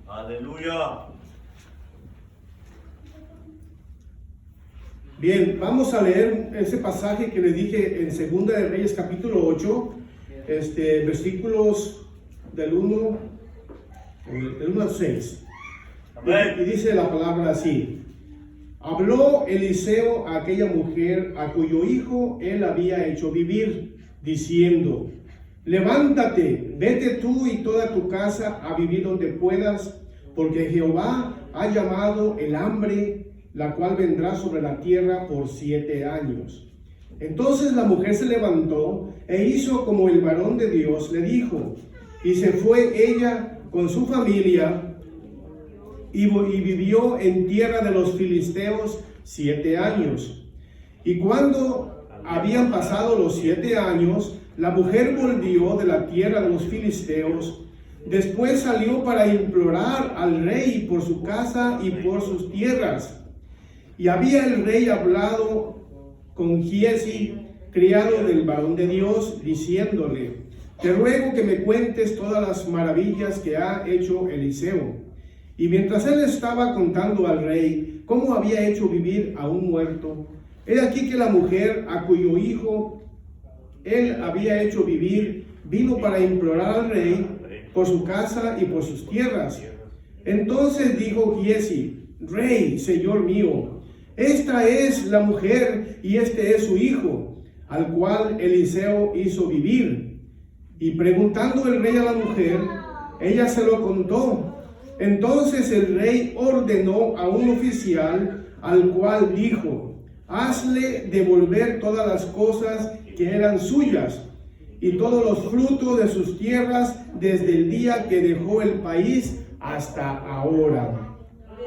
Aleluya. Bien, vamos a leer ese pasaje que les dije en Segunda de Reyes capítulo 8, versículos del 1 al 6. Amén. Y dice la palabra así: habló Eliseo a aquella mujer a cuyo hijo él había hecho vivir, diciendo: levántate, vete tú y toda tu casa a vivir donde puedas, porque Jehová ha llamado el hambre, la cual vendrá sobre la tierra por 7 años. Entonces la mujer se levantó e hizo como el varón de Dios le dijo, y se fue ella con su familia y vivió en tierra de los filisteos 7 años. Y cuando habían pasado los 7 años, la mujer volvió de la tierra de los filisteos. Después salió para implorar al rey por su casa y por sus tierras. Y había el rey hablado con Giezi, criado del varón de Dios, diciéndole: te ruego que me cuentes todas las maravillas que ha hecho Eliseo. Y mientras él estaba contando al rey cómo había hecho vivir a un muerto, he aquí que la mujer a cuyo hijo él había hecho vivir vino para implorar al rey por su casa y por sus tierras. Entonces dijo Giezi: rey, señor mío, esta es la mujer y este es su hijo, al cual Eliseo hizo vivir. Y preguntando el rey a la mujer, ella se lo contó. Entonces el rey ordenó a un oficial, al cual dijo: hazle devolver todas las cosas que eran suyas y todos los frutos de sus tierras desde el día que dejó el país hasta ahora.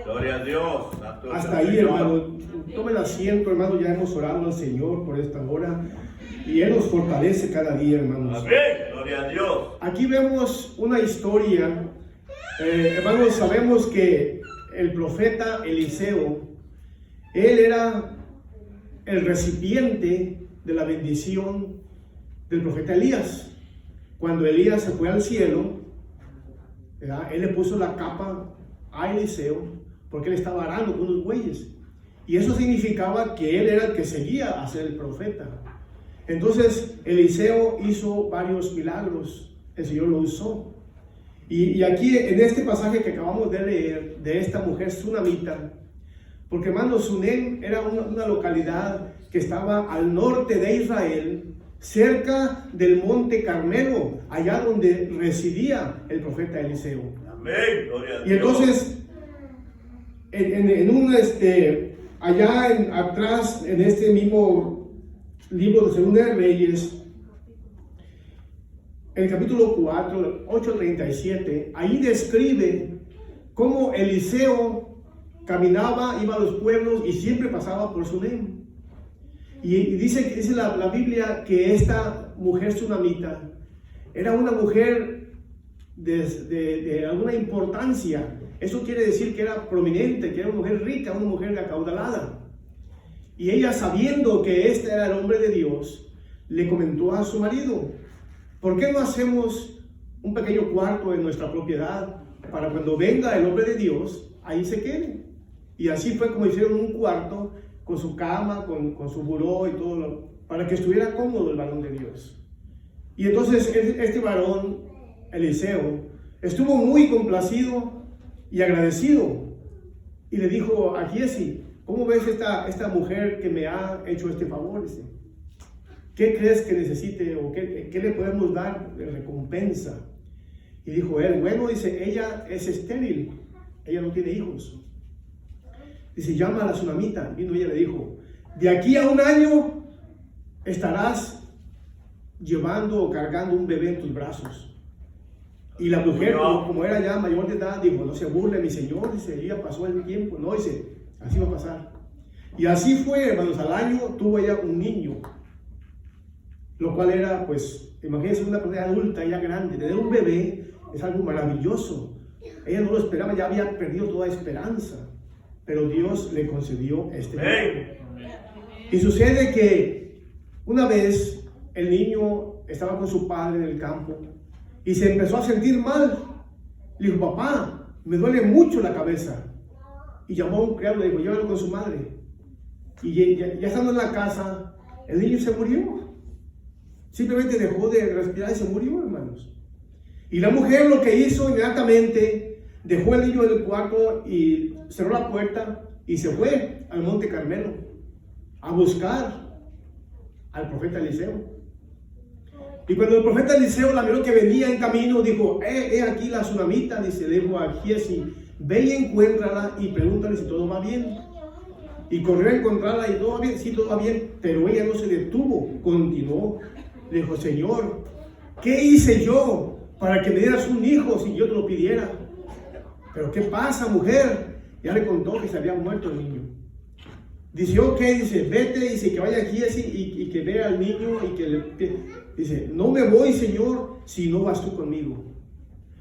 Gloria a Dios. Hasta ahí, hermano. Tomen asiento, hermano. Ya hemos orado al Señor por esta hora y Él nos fortalece cada día, hermanos. Amén. Gloria a Dios. Aquí vemos una historia. Hermanos, sabemos que el profeta Eliseo, él era el recipiente de la bendición del profeta Elías. Cuando Elías se fue al cielo, ¿verdad? Él le puso la capa a Eliseo porque él estaba arando con unos bueyes. Y eso significaba que él era el que seguía a ser el profeta. Entonces Eliseo hizo varios milagros, el Señor lo usó. Y aquí en este pasaje que acabamos de leer, de esta mujer sunamita, porque hermano, Sunem era una localidad que estaba al norte de Israel, cerca del monte Carmelo, allá donde residía el profeta Eliseo. Amén. Gloria a Dios. Y entonces, atrás, en este mismo libro de Segunda de Reyes, en el capítulo 4, 8:37, ahí describe cómo Eliseo caminaba, iba a los pueblos y siempre pasaba por Sunem. Y dice la Biblia que esta mujer sunamita era una mujer de alguna importancia. Eso quiere decir que era prominente, que era una mujer rica, una mujer acaudalada. Y ella, sabiendo que este era el hombre de Dios, le comentó a su marido: ¿por qué no hacemos un pequeño cuarto en nuestra propiedad para cuando venga el hombre de Dios, ahí se quede? Y así fue como hicieron un cuarto con su cama, con su buró y todo, para que estuviera cómodo el varón de Dios. Y entonces este varón, Eliseo, estuvo muy complacido y agradecido. Y le dijo a Giezi: ¿cómo ves esta mujer que me ha hecho este favor? Dice, ¿qué crees que necesite o qué le podemos dar de recompensa? Y dijo él: bueno, dice, ella es estéril, ella no tiene hijos. Dice: llama a la sunamita. Vino ella y le dijo: de aquí a 1 año estarás llevando o cargando un bebé en tus brazos. Y la mujer, como era ya mayor de edad, dijo: no se burle mi señor, dice, ya pasó el tiempo. No, dice, así va a pasar. Y así fue, hermanos, al año tuvo ella un niño, lo cual era, pues, imagínense una persona adulta, ya grande, tener un bebé es algo maravilloso. Ella no lo esperaba, ya había perdido toda esperanza, pero Dios le concedió este bebé. Y sucede que una vez el niño estaba con su padre en el campo y se empezó a sentir mal. Le dijo: papá, me duele mucho la cabeza. Y llamó a un criado, le dijo, llévalo con su madre. Y ya estando en la casa, el niño se murió. Simplemente dejó de respirar y se murió, hermanos. Y la mujer lo que hizo inmediatamente, dejó el niño en el cuarto y cerró la puerta y se fue al Monte Carmelo a buscar al profeta Eliseo. Y cuando el profeta Eliseo la miró que venía en camino, dijo, aquí la tsunamita, dice, le dijo a Giesi, ve y encuéntrala y pregúntale si todo va bien. Y corrió a encontrarla y todo va bien, sí, todo va bien, pero ella no se detuvo, continuó. Le dijo, Señor, ¿qué hice yo para que me dieras un hijo si yo te lo pidiera? Pero ¿qué pasa, mujer? Ya le contó que se había muerto el niño. Dice, ok, dice, vete, dice, que vaya aquí así y que vea al niño y que le... Dice, no me voy, Señor, si no vas tú conmigo.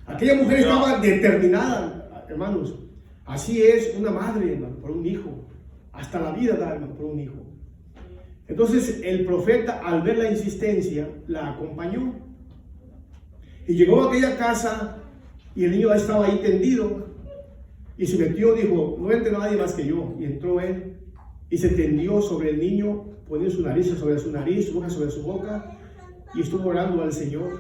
Aquella mujer estaba determinada, hermanos. Así es una madre, hermano, por un hijo. Hasta la vida da, hermano, por un hijo. Entonces el profeta, al ver la insistencia, la acompañó. Y llegó a aquella casa y el niño estaba ahí tendido. Y se metió, dijo, no entre nadie más que yo. Y entró él y se tendió sobre el niño, poniendo su nariz sobre su nariz, su boca sobre su boca. Y estuvo orando al Señor.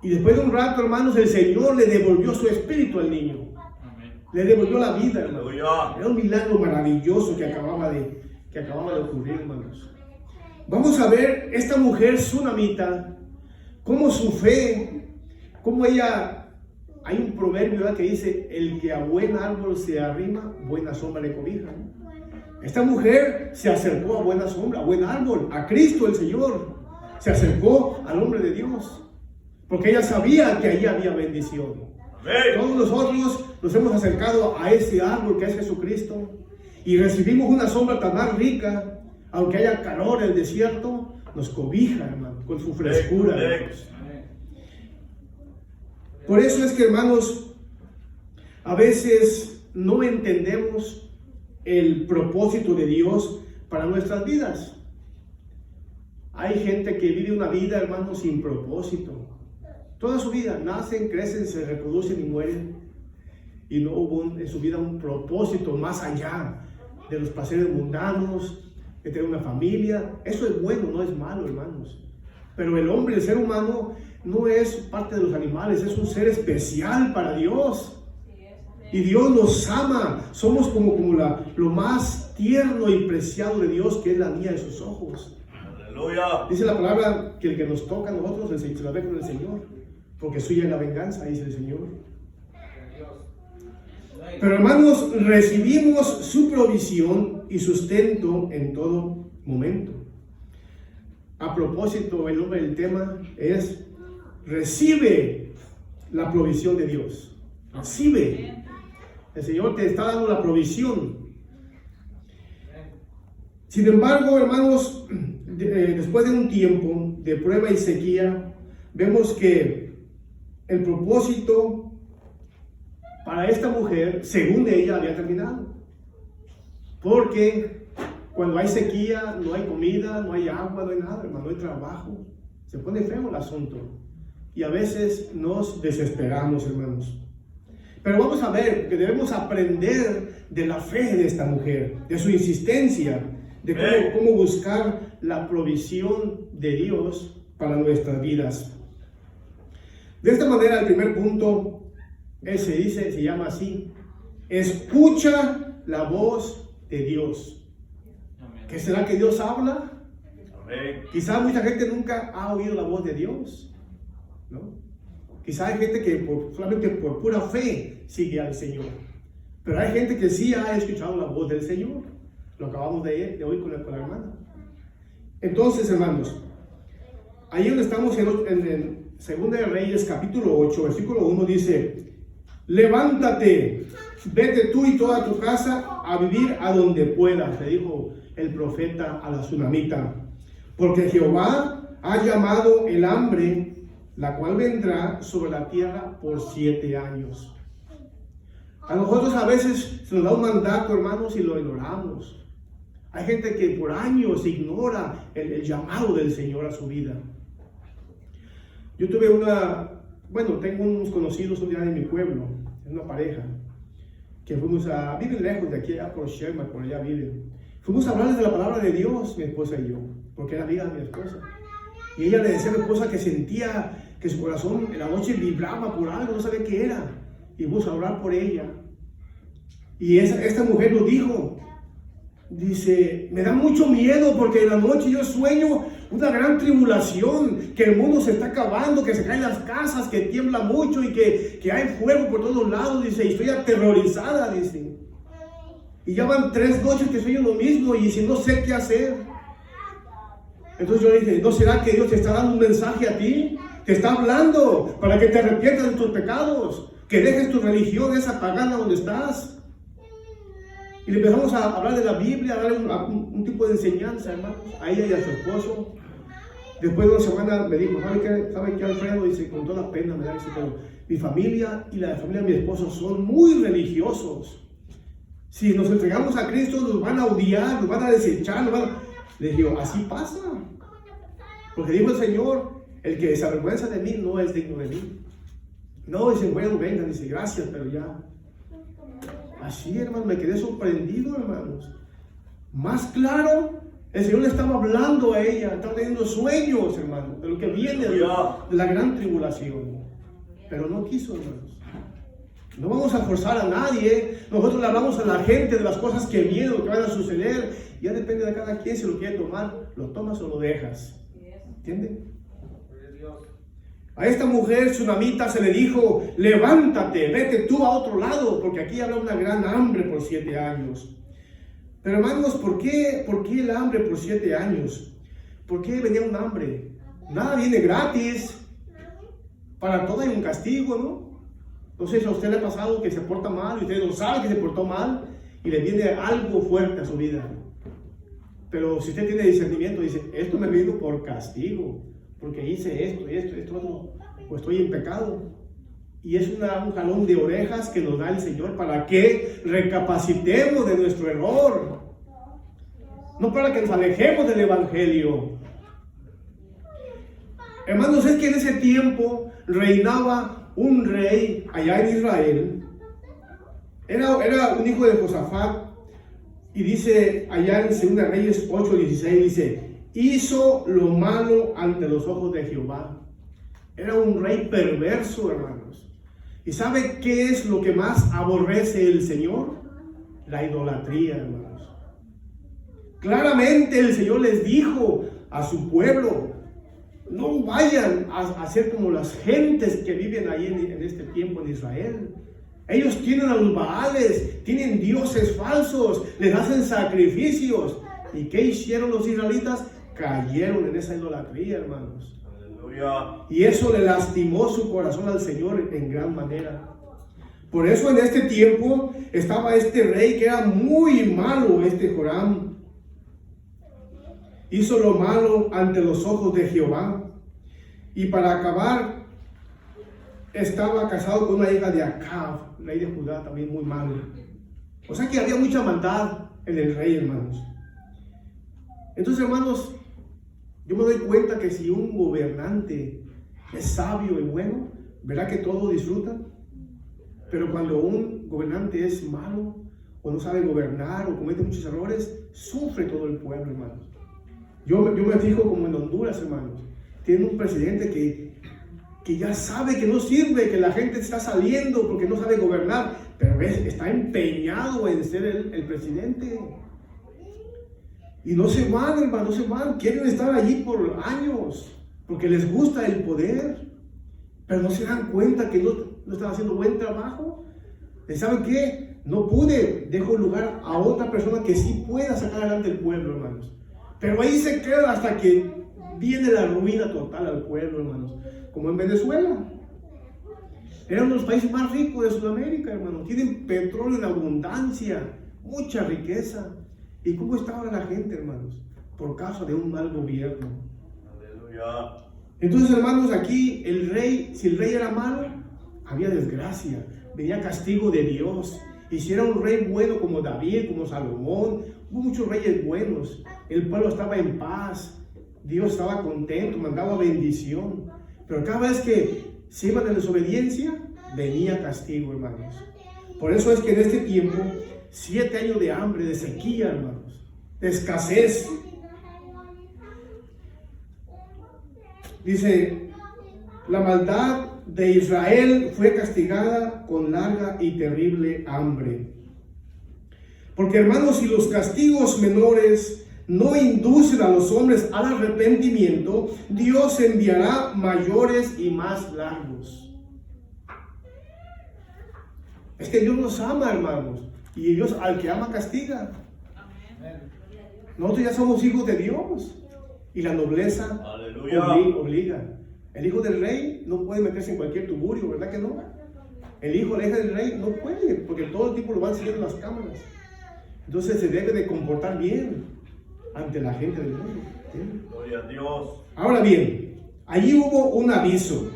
Y después de un rato, hermanos, el Señor le devolvió su espíritu al niño. Le devolvió la vida, hermanos. Era un milagro maravilloso que acababa de ocurrir, hermanos. Vamos a ver esta mujer tsunamita, cómo su fe, cómo ella, hay un proverbio, ¿verdad?, que dice, el que a buen árbol se arrima, buena sombra le cobija, ¿no? Esta mujer se acercó a buena sombra, a buen árbol, a Cristo el Señor. Se acercó al hombre de Dios, porque ella sabía que allí había bendición. Todos nosotros nos hemos acercado a ese árbol que es Jesucristo y recibimos una sombra tan más rica, aunque haya calor en el desierto, nos cobija, hermano, con su frescura. Hermanos. Por eso es que, hermanos, a veces no entendemos el propósito de Dios para nuestras vidas. Hay gente que vive una vida, hermanos, sin propósito. Toda su vida, nacen, crecen, se reproducen y mueren. Y no hubo en su vida un propósito más allá de los placeres mundanos, de tener una familia. Eso es bueno, no es malo, hermanos. Pero el hombre, el ser humano, no es parte de los animales, es un ser especial para Dios. Y Dios nos ama. Somos como lo más tierno y preciado de Dios, que es la niña de sus ojos. Dice la palabra que el que nos toca a nosotros se la ve con el Señor, porque suya es la venganza, dice el Señor. Pero, hermanos, recibimos su provisión y sustento en todo momento. A propósito, el nombre del tema es recibe la provisión de Dios. Recibe. El Señor te está dando la provisión. Sin embargo, hermanos, después de un tiempo de prueba y sequía, vemos que el propósito para esta mujer, según ella, había terminado. Porque cuando hay sequía, no hay comida, no hay agua, no hay nada, hermano, no hay trabajo. Se pone feo el asunto. Y a veces nos desesperamos, hermanos. Pero vamos a ver que debemos aprender de la fe de esta mujer, de su insistencia, de cómo buscar la provisión de Dios para nuestras vidas. De esta manera, el primer punto se llama así: escucha la voz de Dios. ¿Qué será que Dios habla? Quizá mucha gente nunca ha oído la voz de Dios, ¿no? Quizá hay gente que solamente por pura fe sigue al Señor, pero hay gente que sí ha escuchado la voz del Señor. Lo acabamos de oír con la hermana. Entonces, hermanos, ahí donde estamos en 2 de Reyes, capítulo 8, versículo 1, dice: levántate, vete tú y toda tu casa a vivir a donde puedas, le dijo el profeta a la tsunamita, porque Jehová ha llamado el hambre, la cual vendrá sobre la tierra por 7 años. A nosotros a veces se nos da un mandato, hermanos, y lo ignoramos. Hay gente que por años ignora el llamado del Señor a su vida. Yo tuve tengo unos conocidos un día en mi pueblo. es una pareja, que viven lejos de aquí, allá por Sherman, por allá viven. Fuimos a hablarles de la palabra de Dios, mi esposa y yo, porque era amiga de mi esposa. Y ella le decía a mi esposa que sentía que su corazón en la noche vibraba por algo, no sabía qué era. Y fuimos a orar por ella. Y esta mujer lo dijo. Dice, me da mucho miedo porque en la noche yo sueño una gran tribulación, que el mundo se está acabando, que se caen las casas, que tiembla mucho y que hay fuego por todos lados. Dice, y estoy aterrorizada, dice. Y ya van 3 noches que sueño lo mismo y dice, no sé qué hacer. Entonces yo le dije, ¿no será que Dios te está dando un mensaje a ti? Te está hablando para que te arrepientas de tus pecados, que dejes tu religión esa pagana donde estás. Y le empezamos a hablar de la Biblia, a darle un tipo de enseñanza, hermanos, a ella y a su esposo. Después de 2 semanas me dijo, ¿sabe qué, Alfredo? Dice, con toda pena me da, dice, pero mi familia y la familia de mi esposo son muy religiosos. Si nos entregamos a Cristo, nos van a odiar, nos van a desechar, Le digo, así pasa. Porque dijo el Señor, el que se avergüenza de mí no es digno de mí. No, dice, bueno, vengan, dice, gracias, pero ya. Así, hermanos, me quedé sorprendido, hermanos. Más claro, el Señor le estaba hablando a ella, estaba teniendo sueños, hermanos, de lo que viene de la gran tribulación. Pero no quiso, hermanos. No vamos a forzar a nadie. Nosotros le hablamos a la gente de las cosas que vienen, lo que van a suceder. Ya depende de cada quien si lo quiere tomar, lo tomas o lo dejas. ¿Entienden? A esta mujer tsunamita se le dijo, levántate, vete tú a otro lado, porque aquí habrá una gran hambre por 7 años. Pero hermanos, ¿por qué el hambre por 7 años? ¿Por qué venía un hambre? Nada viene gratis. Para todo hay un castigo, ¿no? No sé si a usted le ha pasado que se porta mal y usted no sabe que se portó mal y le viene algo fuerte a su vida. Pero si usted tiene discernimiento, dice, esto me vino por castigo, porque hice esto, otro, pues estoy en pecado. Y es un jalón de orejas que nos da el Señor para que recapacitemos de nuestro error. No para que nos alejemos del Evangelio. Hermanos, es que en ese tiempo reinaba un rey allá en Israel. Era un hijo de Josafat. Y dice allá en 2 Reyes 8:16, dice, hizo lo malo ante los ojos de Jehová. Era un rey perverso, hermanos. ¿Y sabe qué es lo que más aborrece el Señor? La idolatría, hermanos. Claramente el Señor les dijo a su pueblo, no vayan a ser como las gentes que viven ahí en este tiempo en Israel. Ellos tienen a los Baales, tienen dioses falsos, les hacen sacrificios. ¿Y qué hicieron los israelitas? Cayeron en esa idolatría, hermanos. Aleluya. Y eso le lastimó su corazón al Señor en gran manera. Por eso en este tiempo estaba este rey que era muy malo, Joram. Hizo lo malo ante los ojos de Jehová. Y para acabar, estaba casado con una hija de Acab, rey de Judá, también muy malo. O sea que había mucha maldad en el rey, hermanos. Entonces, hermanos, yo me doy cuenta que si un gobernante es sabio y bueno, verá que todos disfrutan. Pero cuando un gobernante es malo, o no sabe gobernar, o comete muchos errores, sufre todo el pueblo, hermanos. Yo me fijo como en Honduras, hermanos. Tienen un presidente que ya sabe que no sirve, que la gente está saliendo porque no sabe gobernar, pero está empeñado en ser el presidente. Y no se van, hermano, no se van, quieren estar allí por años, porque les gusta el poder, pero no se dan cuenta que no están haciendo buen trabajo. ¿Y saben qué? No pude, dejo lugar a otra persona que sí pueda sacar adelante el pueblo, hermanos. Pero ahí se queda hasta que viene la ruina total al pueblo, hermanos. Como en Venezuela. Era uno de los países más ricos de Sudamérica, hermanos. Tienen petróleo en abundancia, mucha riqueza. ¿Y cómo está ahora la gente, hermanos? Por causa de un mal gobierno. Aleluya. Entonces, hermanos, aquí el rey, si el rey era malo, había desgracia, venía castigo de Dios. Y si era un rey bueno como David, como Salomón, hubo muchos reyes buenos. El pueblo estaba en paz, Dios estaba contento, mandaba bendición. Pero cada vez que se iban en desobediencia, venía castigo, hermanos. Por eso es que en este tiempo, 7 años de hambre, de sequía, hermanos, de escasez. Dice, la maldad de Israel fue castigada con larga y terrible hambre. Porque, hermanos, si los castigos menores no inducen a los hombres al arrepentimiento, Dios enviará mayores y más largos. Es que Dios nos ama, hermanos, y Dios al que ama castiga. Nosotros ya somos hijos de Dios y la nobleza obliga. El hijo del rey no puede meterse en cualquier tugurio, ¿verdad que no? El hijo, la hija del rey no puede, porque todo el tiempo lo van siguiendo las cámaras. Entonces se debe de comportar bien ante la gente del mundo. ¿Sí? Gloria a Dios. Ahora bien, allí hubo un aviso.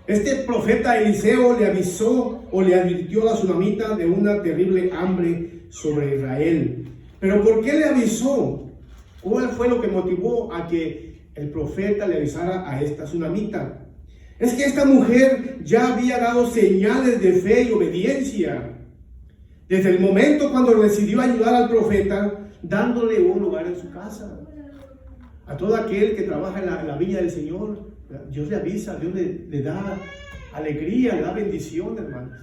Este profeta Eliseo le avisó o le advirtió a la tsunamita de una terrible hambre sobre Israel. Pero ¿por qué le avisó? ¿Cuál fue lo que motivó a que el profeta le avisara a esta tsunamita? Es que esta mujer ya había dado señales de fe y obediencia. Desde el momento cuando decidió ayudar al profeta, dándole un lugar en su casa. A todo aquel que trabaja en la viña del Señor, Dios le avisa, Dios le da alegría, le da bendición, hermanos.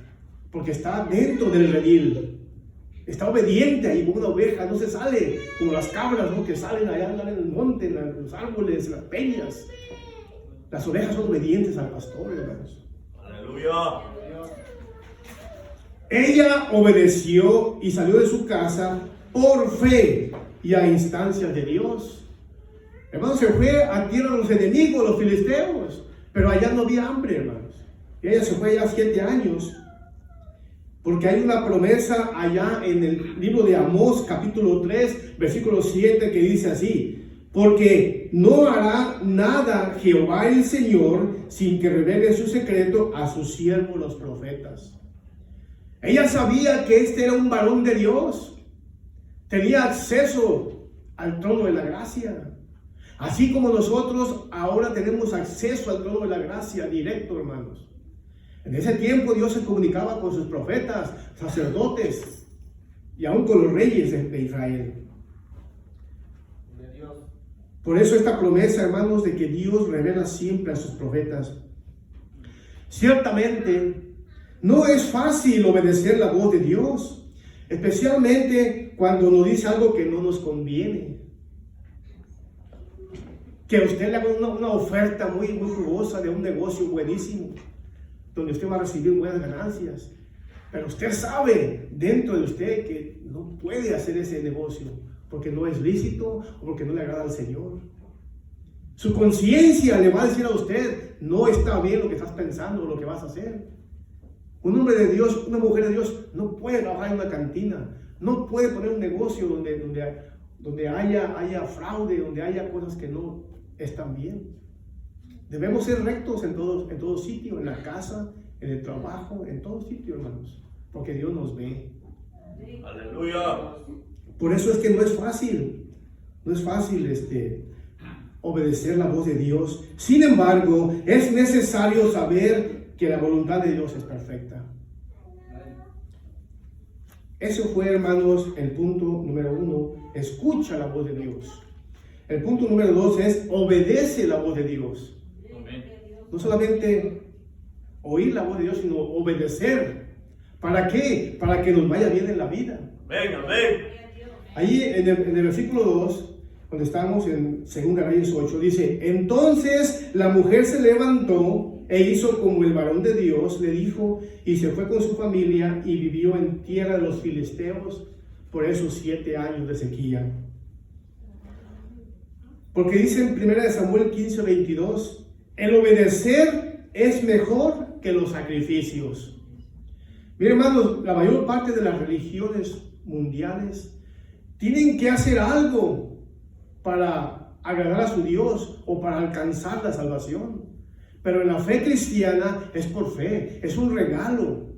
Porque está dentro del redil. Está obediente ahí como una oveja, no se sale como las cabras, ¿no? Que salen allá, andan en el monte, en los árboles, en las peñas. Las ovejas son obedientes al pastor, hermanos. Aleluya. Ella obedeció y salió de su casa por fe y a instancias de Dios. Hermanos, se fue a tierra de los enemigos, los filisteos, pero allá no había hambre, hermanos. Y ella se fue ya 7 años, porque hay una promesa allá en el libro de Amós, capítulo 3, versículo 7, que dice así: porque no hará nada Jehová el Señor sin que revele su secreto a sus siervos los profetas. Ella sabía que este era un varón de Dios, tenía acceso al trono de la gracia. Así como nosotros ahora tenemos acceso al trono de la gracia directo, hermanos. En ese tiempo Dios se comunicaba con sus profetas, sacerdotes y aún con los reyes de Israel. Por eso esta promesa, hermanos, de que Dios revela siempre a sus profetas. Ciertamente, no es fácil obedecer la voz de Dios, especialmente cuando nos dice algo que no nos conviene. Que a usted le haga una oferta muy jugosa de un negocio buenísimo, donde usted va a recibir buenas ganancias. Pero usted sabe dentro de usted que no puede hacer ese negocio, porque no es lícito o porque no le agrada al Señor. Su conciencia le va a decir a usted: no está bien lo que estás pensando o lo que vas a hacer. Un hombre de Dios, una mujer de Dios, no puede trabajar en una cantina, no puede poner un negocio donde haya fraude, donde haya cosas que no están bien. Debemos ser rectos en todo sitio, en la casa, en el trabajo, en todo sitio, hermanos, porque Dios nos ve. Aleluya. Por eso es que no es fácil obedecer la voz de Dios. Sin embargo, es necesario saber que la voluntad de Dios es perfecta. Eso fue, hermanos, el punto número 1. Escucha la voz de Dios. El punto número 2 es obedece la voz de Dios. No solamente oír la voz de Dios, sino obedecer. ¿Para qué? Para que nos vaya bien en la vida. Amén, amén. Allí en el versículo 2, cuando estamos en 2 Reyes 8, dice: entonces la mujer se levantó e hizo como el varón de Dios le dijo, y se fue con su familia y vivió en tierra de los filisteos por esos 7 años de sequía. Porque dice en 1 Samuel 15:22, el obedecer es mejor que los sacrificios. Miren, hermanos, la mayor parte de las religiones mundiales tienen que hacer algo para agradar a su Dios o para alcanzar la salvación. Pero en la fe cristiana es por fe, es un regalo.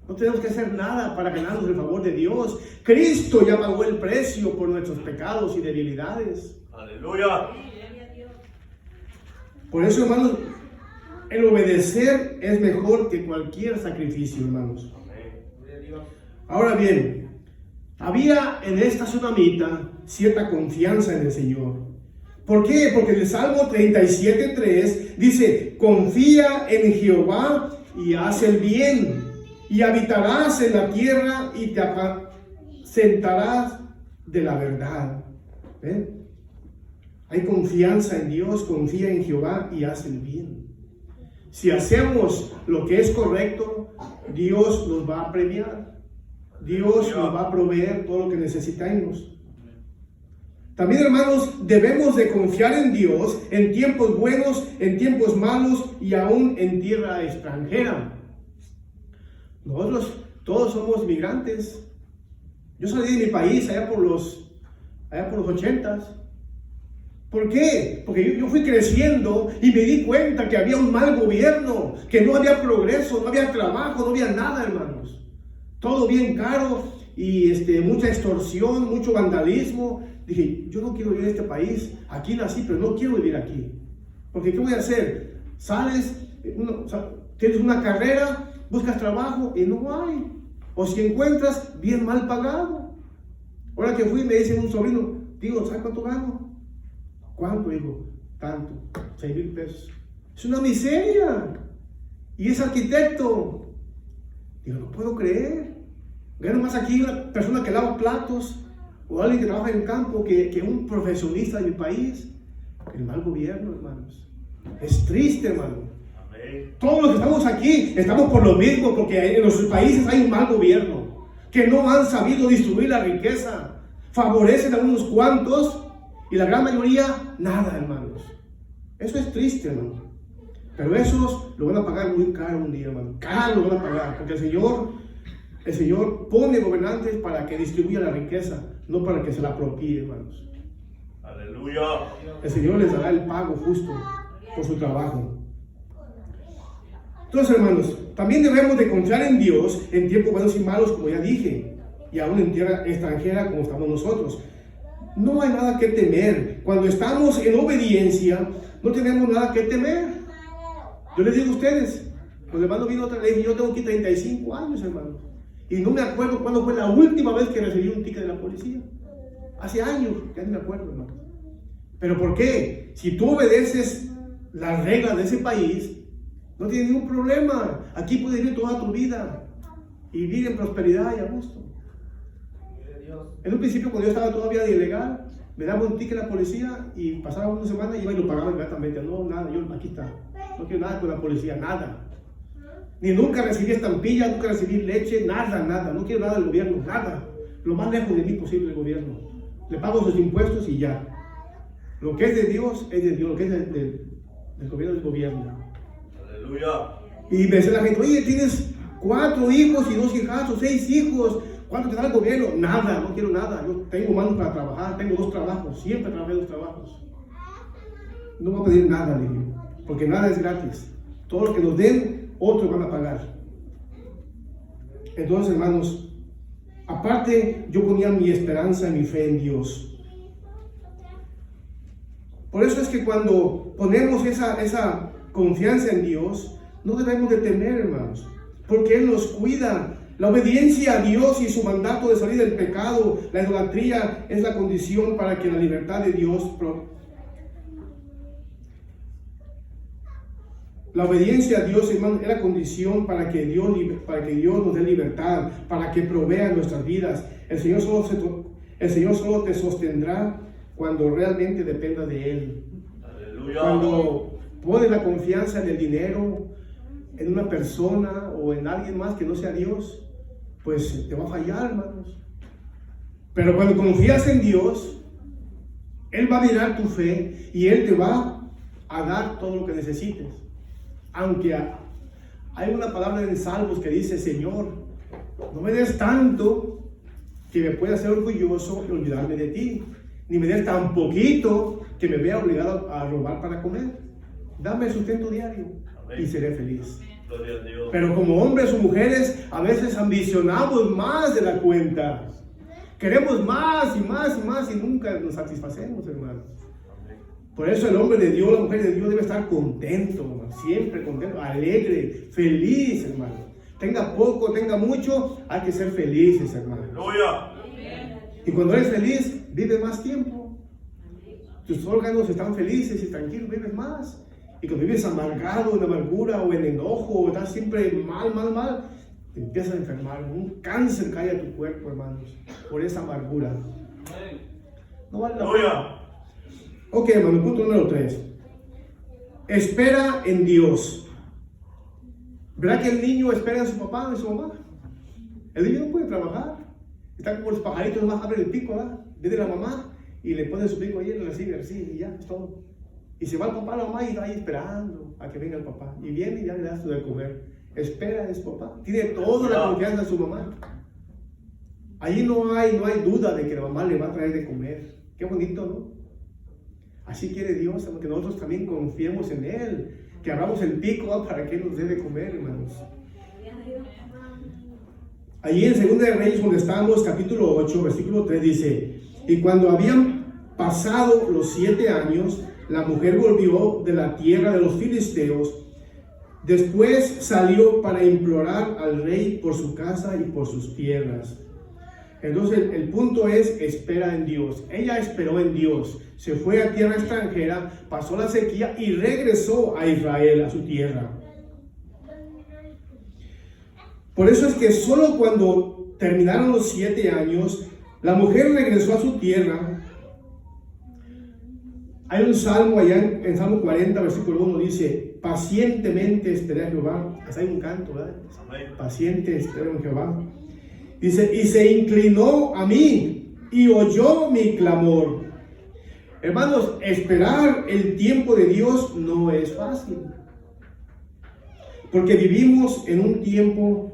No tenemos que hacer nada para ganarnos el favor de Dios. Cristo ya pagó el precio por nuestros pecados y debilidades. Aleluya. Por eso, hermanos, el obedecer es mejor que cualquier sacrificio, hermanos. Amén. Ahora bien, había en esta tsunamita cierta confianza en el Señor. ¿Por qué? Porque en el Salmo 37:3 dice: confía en Jehová y haz el bien, y habitarás en la tierra y te apacentarás de la verdad. ¿Ven? Hay confianza en Dios, confía en Jehová y haz el bien. Si hacemos lo que es correcto, Dios nos va a premiar. Dios nos va a proveer todo lo que necesitamos. También, hermanos, debemos de confiar en Dios en tiempos buenos, en tiempos malos y aún en tierra extranjera. Nosotros todos somos migrantes. Yo salí de mi país allá por los 80s. ¿Por qué? Porque yo fui creciendo y me di cuenta que había un mal gobierno, que no había progreso, no había trabajo, no había nada, hermanos. Todo bien caro y mucha extorsión, mucho vandalismo. Dije, yo no quiero vivir en este país. Aquí nací, pero no quiero vivir aquí. Porque ¿qué voy a hacer? Sales, tienes una carrera, buscas trabajo y no hay. O si encuentras, bien mal pagado. Ahora que fui, me dice un sobrino, digo, ¿sabes cuánto gano? ¿Cuánto? Digo, tanto, 6,000 pesos. Es una miseria. Y es arquitecto. Digo, no puedo creer. Gano más aquí una persona que lava platos o alguien que trabaja en el campo que un profesionista de mi país. El mal gobierno, hermanos. Es triste, hermano. Amén. Todos los que estamos aquí estamos por lo mismo, porque en nuestros países hay un mal gobierno, que no han sabido distribuir la riqueza. Favorecen a unos cuantos y la gran mayoría, nada, hermanos. Eso es triste, hermano. Pero esos lo van a pagar muy caro un día, hermano. Caro lo van a pagar, porque el Señor pone gobernantes para que distribuyan la riqueza, no para que se la apropie, hermanos. Aleluya. El Señor les dará el pago justo por su trabajo. Entonces, hermanos, también debemos de confiar en Dios en tiempos buenos y malos, como ya dije, y aún en tierra extranjera como estamos nosotros. No hay nada que temer. Cuando estamos en obediencia, no tenemos nada que temer. Yo les digo a ustedes, cuando el hermano vino otra vez, yo tengo aquí 35 años, hermano, y no me acuerdo cuándo fue la última vez que recibí un ticket de la policía. Hace años, ya no me acuerdo, hermano. ¿Pero por qué? Si tú obedeces las reglas de ese país, no tienes ningún problema. Aquí puedes vivir toda tu vida y vivir en prosperidad y a gusto. En un principio, cuando yo estaba todavía de ilegal, me daba un ticket a la policía y pasaba una semana y iba y lo pagaba inmediatamente. No, nada, yo aquí está. No quiero nada con la policía, nada. Ni nunca recibí estampilla, nunca recibí leche, nada, nada. No quiero nada del gobierno, nada. Lo más lejos de mí posible del gobierno. Le pago sus impuestos y ya. Lo que es de Dios es de Dios, lo que es del gobierno es del gobierno. Aleluya. Y me dice la gente, oye, tienes 4 hijos y 2 hijas o 6 hijos. ¿Cuánto te da el gobierno? Nada, no quiero nada. Yo tengo manos para trabajar, tengo 2 trabajos, siempre trabajé 2 trabajos. No voy a pedir nada, le digo, porque nada es gratis. Todo lo que nos den, otros van a pagar. Entonces, hermanos, aparte, yo ponía mi esperanza y mi fe en Dios. Por eso es que cuando ponemos esa confianza en Dios, no debemos de temer, hermanos, porque Él nos cuida. La obediencia a Dios y su mandato de salir del pecado, la idolatría, es la condición para que la libertad de Dios La obediencia a Dios, hermano, es la condición para que Dios nos dé libertad, para que provea nuestras vidas. El Señor solo te sostendrá cuando realmente dependa de Él. Aleluya. Cuando pones la confianza en el dinero, en una persona o en alguien más que no sea Dios, pues te va a fallar, hermanos. Pero cuando confías en Dios, Él va a mirar tu fe y Él te va a dar todo lo que necesites. Aunque hay una palabra en Salmos que dice, Señor, no me des tanto que me pueda hacer orgulloso y olvidarme de ti, ni me des tan poquito que me vea obligado a robar para comer. Dame el sustento diario. Amén. Y seré feliz. Gloria a Dios. Pero como hombres o mujeres, a veces ambicionamos más de la cuenta. Queremos más y más y más y nunca nos satisfacemos, hermanos. Amén. Por eso el hombre de Dios, la mujer de Dios debe estar contento, hermano, siempre contento, alegre, feliz, hermano. Tenga poco, tenga mucho, hay que ser felices, hermano. Aleluya. Y cuando eres feliz, vives más tiempo. Tus órganos están felices y tranquilos, vives más. Y cuando vives amargado, en amargura o en enojo, o estás siempre mal, te empiezas a enfermar. Un cáncer cae a tu cuerpo, hermanos, por esa amargura. No vale la pena. Aleluya. Ok, hermano, punto número 3. Espera en Dios. ¿Verdad que el niño espera en su papá o en su mamá? El niño no puede trabajar. Está como los pajaritos, nomás abren el pico, ¿verdad? Viene la mamá y le pone su pico ahí, le recibe así y ya, es todo. Y se va el papá, la mamá y está ahí esperando a que venga el papá. Y viene y ya le da su de comer. Espera en su papá. Tiene toda la confianza en su mamá. Allí no hay duda de que la mamá le va a traer de comer. Qué bonito, ¿no? Así quiere Dios, que nosotros también confiemos en Él. Que abramos el pico, ¿no? Para que Él nos dé de comer, hermanos. Allí en 2 de Reyes, donde estamos, capítulo 8, versículo 3, dice: y cuando habían pasado los 7 años, la mujer volvió de la tierra de los filisteos. Después salió para implorar al rey por su casa y por sus tierras. Entonces el punto es: espera en Dios. Ella esperó en Dios. Se fue a tierra extranjera, pasó la sequía y regresó a Israel, a su tierra. Por eso es que solo cuando terminaron los 7 años, la mujer regresó a su tierra. Hay un salmo allá en Salmo 40, versículo 1, dice: pacientemente esperé a Jehová. Hasta hay un canto, ¿verdad? Paciente esperé en Jehová. Dice: y se inclinó a mí y oyó mi clamor. Hermanos, esperar el tiempo de Dios no es fácil. Porque vivimos en un tiempo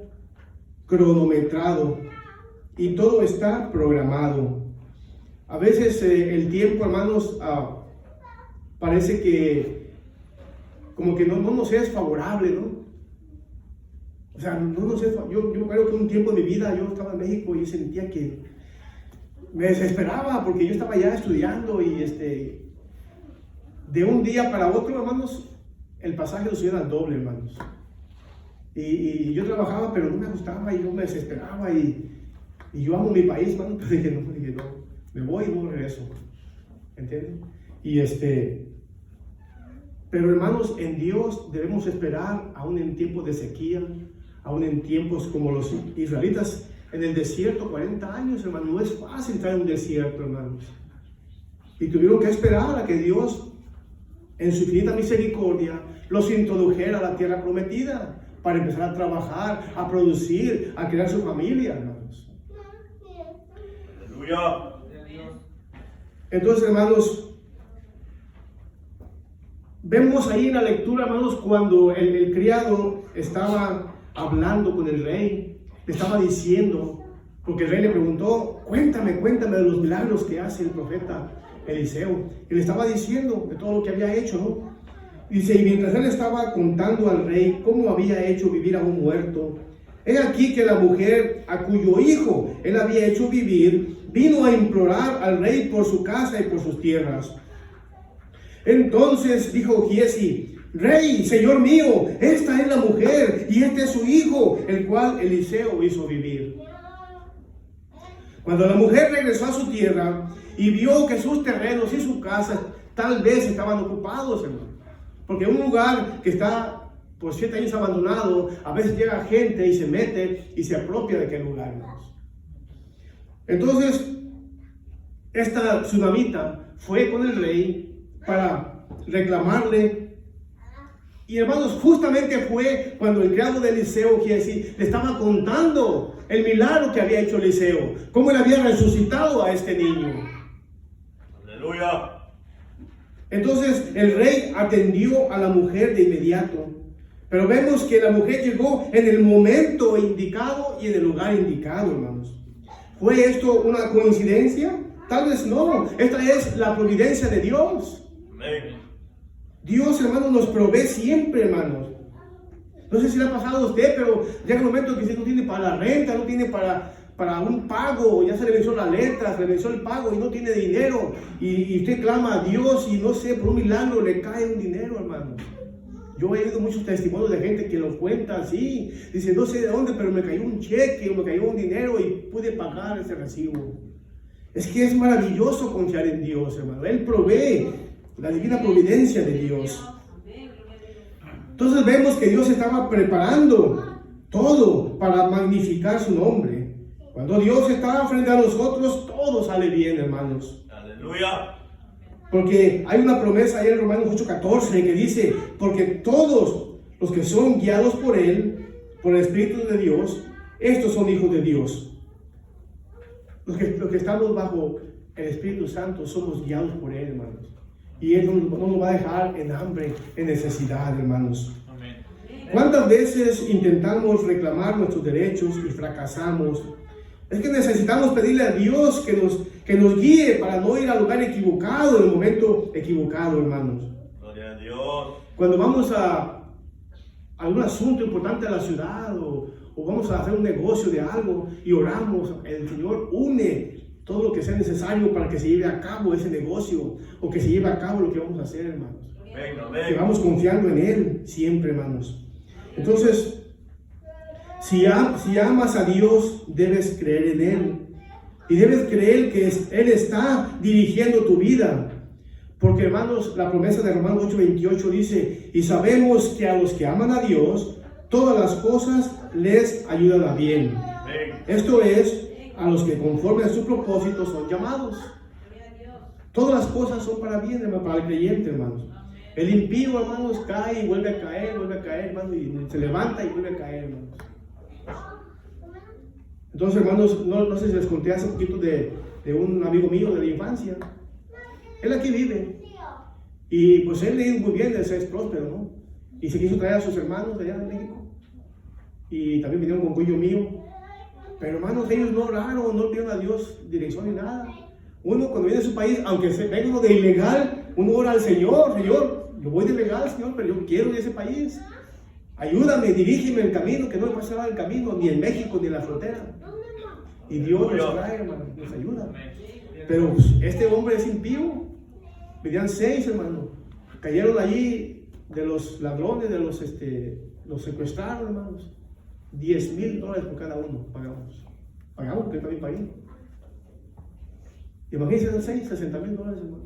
cronometrado y todo está programado. A veces el tiempo, hermanos, parece que como que no nos es favorable, ¿no? O sea, no nos es yo me acuerdo que un tiempo de mi vida yo estaba en México y sentía que me desesperaba porque yo estaba ya estudiando y de un día para otro, hermanos, el pasaje lo subían al doble, hermanos. Y yo trabajaba, pero no me gustaba y yo me desesperaba y yo amo mi país, hermano, pero dije no, me voy y no regreso. ¿Entienden? Pero hermanos, en Dios debemos esperar aún en tiempos de sequía, aún en tiempos como los israelitas en el desierto, 40 años, hermano. No es fácil estar en un desierto, hermanos. Y tuvieron que esperar a que Dios, en su infinita misericordia, los introdujera a la tierra prometida para empezar a trabajar, a producir, a crear su familia, hermanos. Aleluya. Entonces, hermanos, vemos ahí en la lectura, hermanos, cuando el criado estaba hablando con el rey, le estaba diciendo, porque el rey le preguntó: cuéntame de los milagros que hace el profeta Eliseo. Y le estaba diciendo de todo lo que había hecho, ¿no? Dice: y mientras él estaba contando al rey cómo había hecho vivir a un muerto, he aquí que la mujer a cuyo hijo él había hecho vivir, vino a implorar al rey por su casa y por sus tierras. Entonces dijo Giezi: rey, señor mío, esta es la mujer y este es su hijo, el cual Eliseo hizo vivir. Cuando la mujer regresó a su tierra y vio que sus terrenos y su casa tal vez estaban ocupados, hermano, porque un lugar que está por 7 años abandonado, a veces llega gente y se mete y se apropia de aquel lugar, hermanos. Entonces, esta tsunamita fue con el rey para reclamarle. Y hermanos, justamente fue cuando el criado de Eliseo, Giezi, le estaba contando el milagro que había hecho Eliseo, cómo él había resucitado a este niño. Aleluya. Entonces el rey atendió a la mujer de inmediato, pero vemos que la mujer llegó en el momento indicado y en el lugar indicado, hermanos. ¿Fue esto una coincidencia? Tal vez no. Esta es la providencia de Dios. Amén. Dios, hermanos, nos provee siempre, hermanos. No sé si le ha pasado a usted, pero llega un momento que usted no tiene para la renta, no tiene para para un pago, ya se le venció la letra, se le venció el pago y no tiene dinero, y usted clama a Dios y no sé, por un milagro le cae un dinero, hermano. Yo he oído muchos testimonios de gente que lo cuenta así, dice, no sé de dónde, pero me cayó un cheque o me cayó un dinero y pude pagar ese recibo. Es que es maravilloso confiar en Dios, hermano. Él provee, la divina providencia de Dios. Entonces vemos que Dios estaba preparando todo para magnificar su nombre. Cuando Dios está frente a nosotros, todo sale bien, hermanos. Aleluya. Porque hay una promesa ahí en Romanos 8:14 que dice, porque todos los que son guiados por Él, por el Espíritu de Dios, estos son hijos de Dios. Los que estamos bajo el Espíritu Santo somos guiados por Él, hermanos. Y Él no nos va a dejar en hambre, en necesidad, hermanos. Amén. ¿Cuántas veces intentamos reclamar nuestros derechos y fracasamos? Es que necesitamos pedirle a Dios que nos guíe para no ir al lugar equivocado, en el momento equivocado, hermanos. Gloria a Dios. Cuando vamos a algún asunto importante de la ciudad o vamos a hacer un negocio de algo y oramos, el Señor une todo lo que sea necesario para que se lleve a cabo ese negocio o que se lleve a cabo lo que vamos a hacer, hermanos. Amén. Que vamos confiando en Él siempre, hermanos. Entonces, si amas a Dios, debes creer en Él. Y debes creer que Él está dirigiendo tu vida. Porque, hermanos, la promesa de Romanos 8:28 dice, y sabemos que a los que aman a Dios, todas las cosas les ayudan a bien. Amén. Esto es, a los que conforme a su propósito son llamados. Todas las cosas son para bien, hermano, para el creyente, hermanos. El impío, hermanos, cae y vuelve a caer, hermano, y se levanta y vuelve a caer, hermanos. Entonces, hermanos, no sé si les conté hace poquito de un amigo mío de la infancia. Él aquí vive. Y pues él le iba muy bien, es próspero, ¿no? Y se quiso traer a sus hermanos de allá de México. Y también vinieron con cuello mío. Pero, hermanos, ellos no oraron, no pidieron a Dios dirección ni nada. Uno cuando viene a su país, aunque venga uno de ilegal, uno ora al Señor. Señor, yo voy de ilegal, Señor, pero yo quiero ir a ese país. Ayúdame, dirígeme el camino, que no me pase nada el camino, ni en México, ni en la frontera. Y Dios nos trae, hermano, nos ayuda. Pero pues, este hombre es impío. Venían 6, hermano. Cayeron allí de los ladrones, de los secuestraron, hermanos. $10,000 por cada uno pagamos. Pagamos porque también pagué. Imagínense esos 6, $60,000, hermanos.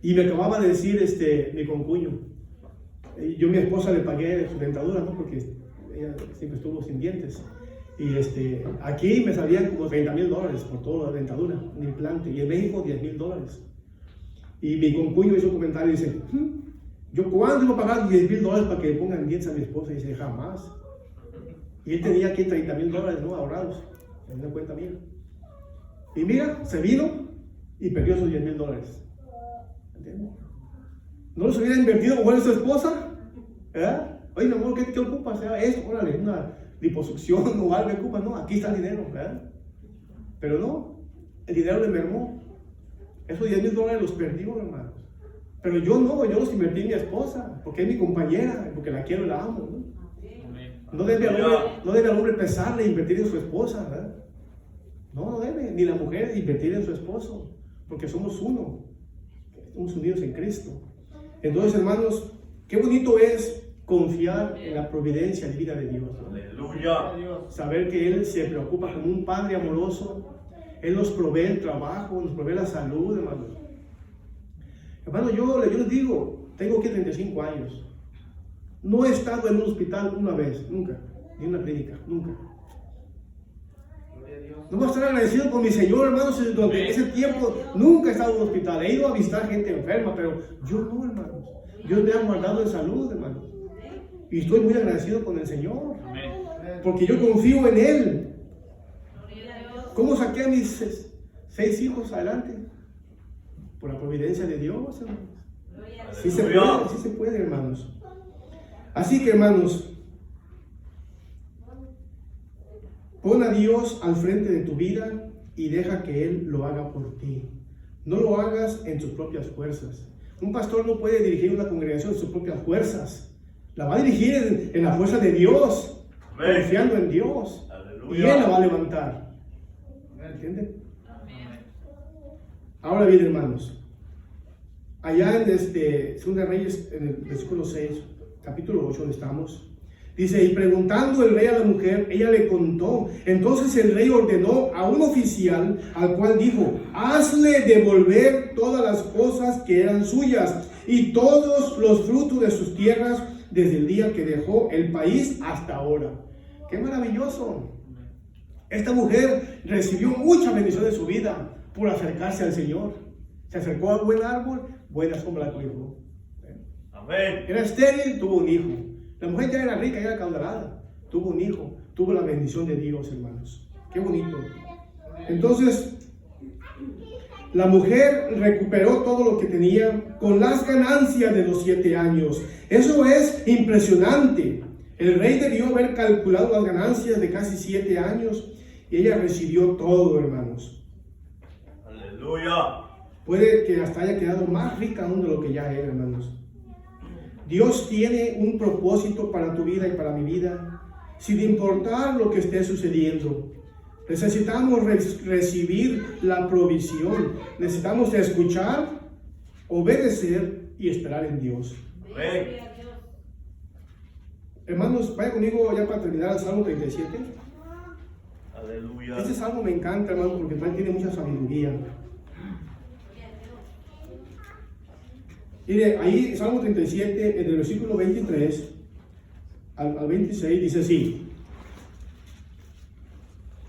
Y me acababa de decir mi concuño. Yo a mi esposa le pagué su dentadura, ¿no? Porque ella siempre estuvo sin dientes. Y aquí me salían como $30,000 por toda la dentadura, un implante. Y en México $10,000. Y mi concuño hizo un comentario y dice, ¿yo cuándo iba a pagar $10,000 para que le pongan dientes a mi esposa? Y dice, jamás. Y él tenía aquí $30,000, ¿no? Ahorrados en una cuenta mía. Y mira, se vino y perdió esos $10,000. ¿Entiendes? ¿No los hubiera invertido mejor en su esposa? ¿Verdad? Oye, mi amor, ¿qué ocupas? Esto, órale, una liposucción o algo que ocupas. No, aquí está el dinero, ¿verdad? Pero no, el dinero le mermó. Esos $10,000 los perdió, hermanos. Pero yo los invertí en mi esposa, porque es mi compañera, porque la quiero y la amo, ¿no? No debe al hombre pesarle invertir en su esposa, ¿verdad? No debe, ni la mujer invertir en su esposo, porque somos uno, estamos unidos en Cristo. Entonces, hermanos, qué bonito es confiar en la providencia divina de Dios, ¿no? Aleluya. Saber que Él se preocupa como un padre amoroso. Él nos provee el trabajo, nos provee la salud, hermanos. Hermano, yo les digo, tengo aquí 35 años. No he estado en un hospital una vez, nunca. Ni en una clínica, nunca. No voy a estar agradecido con mi Señor, hermanos, durante ese tiempo nunca he estado en un hospital. He ido a visitar gente enferma, pero yo no, hermanos. Dios me ha guardado en salud, hermanos. Y estoy muy agradecido con el Señor. Porque yo confío en Él. ¿Cómo saqué a mis 6 hijos adelante? Por la providencia de Dios, hermanos. Sí se puede, hermanos. Así que, hermanos, pon a Dios al frente de tu vida y deja que Él lo haga por ti. No lo hagas en tus propias fuerzas. Un pastor no puede dirigir una congregación en sus propias fuerzas. La va a dirigir en la fuerza de Dios. Amén. confiando en Dios. Aleluya. Y Él la va a levantar. ¿Entienden? Ahora bien, hermanos, allá en Segunda Reyes, en el versículo 6, capítulo 8, donde estamos, dice, y preguntando el rey a la mujer, ella le contó. Entonces el rey ordenó a un oficial, al cual dijo, hazle devolver todas las cosas que eran suyas y todos los frutos de sus tierras desde el día que dejó el país hasta ahora. ¡Qué maravilloso! Esta mujer recibió mucha bendición de su vida por acercarse al Señor. Se acercó a buen árbol, buena sombra la cobijó. Amén. Era estéril, tuvo un hijo. La mujer ya era rica, ya era caudalada. Tuvo un hijo, tuvo la bendición de Dios, hermanos. Qué bonito. Entonces, la mujer recuperó todo lo que tenía con las ganancias de los 7 años. Eso es impresionante. El rey debió haber calculado las ganancias de casi 7 años y ella recibió todo, hermanos. Aleluya. Puede que hasta haya quedado más rica aún de lo que ya era, hermanos. Dios tiene un propósito para tu vida y para mi vida, sin importar lo que esté sucediendo. Necesitamos recibir la provisión. Necesitamos escuchar, obedecer y esperar en Dios. Amén. Hermanos, vaya conmigo ya para terminar al Salmo 37. Aleluya. Este salmo me encanta, hermano, porque también tiene mucha sabiduría. Mire, ahí Salmo 37, en el versículo 23 al 26, dice así: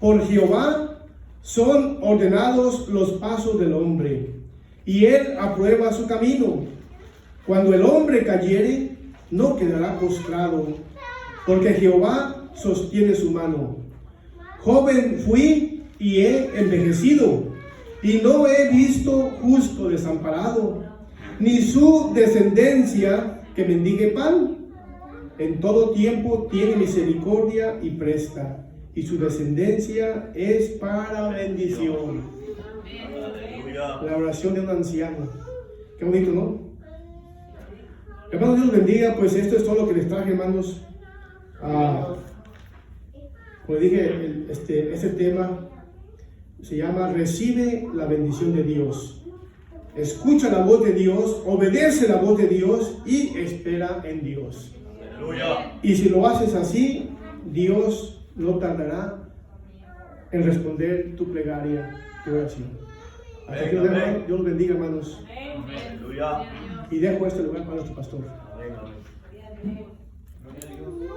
por Jehová son ordenados los pasos del hombre, y él aprueba su camino. Cuando el hombre cayere, no quedará postrado, porque Jehová sostiene su mano. Joven fui y he envejecido, y no he visto justo desamparado, ni su descendencia que mendigue pan. En todo tiempo tiene misericordia y presta, y su descendencia es para bendición. Aleluya. La oración de un anciano. Qué bonito, ¿no? Hermanos, Dios los bendiga. Pues esto es todo lo que les traje, hermanos. Como dije, este tema se llama Recibe la bendición de Dios. Escucha la voz de Dios, obedece la voz de Dios y espera en Dios. Aleluya. Y si lo haces así, Dios no tardará en responder tu plegaria, tu oración. Hasta aquí lo dejo. Dios los bendiga, hermanos. Aleluya. Y dejo este lugar para nuestro pastor. Amén. Amén. Aleluya.